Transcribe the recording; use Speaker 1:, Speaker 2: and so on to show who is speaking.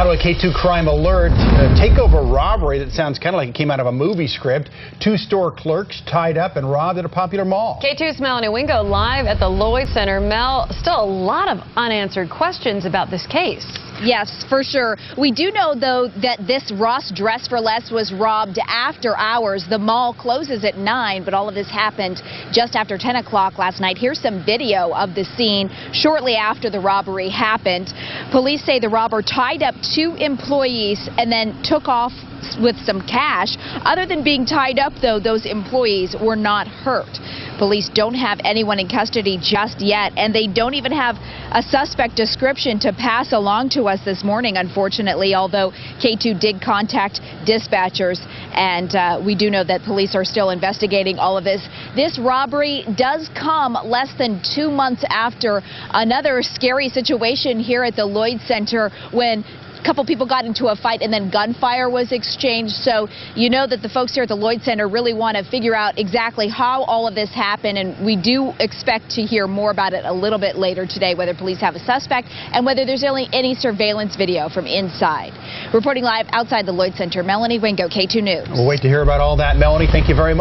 Speaker 1: Now to a K2 crime alert. A takeover robbery that sounds kind of like it came out of a movie script. Two store clerks tied up and robbed at a popular mall.
Speaker 2: K2's Melanie Wingo live at the Lloyd Center. Mel, still a lot of unanswered questions about this case.
Speaker 3: Yes, for sure. We do know, though, that this Ross Dress for Less was robbed after hours. The mall closes at 9, but all of this happened just after 10 o'clock last night. Here's some video of the scene shortly after the robbery happened. Police say the robber tied up 2 employees and then took off with some cash. Other than being tied up, though, those employees were not hurt. Police don't have anyone in custody just yet, and they don't even have a suspect description to pass along to us this morning, unfortunately, although K2 did contact dispatchers, and we do know that police are still investigating all of this. This robbery does come less than 2 months after another scary situation here at the Lloyd Center when a couple people got into a fight and then gunfire was exchanged. So you know that the folks here at the Lloyd Center really want to figure out exactly how all of this happened, and we do expect to hear more about it a little bit later today, whether police have a suspect and whether there's any surveillance video from inside. Reporting live outside the Lloyd Center, Melanie Wingo, K2 News.
Speaker 1: We'll wait to hear about all that, Melanie. Thank you very much.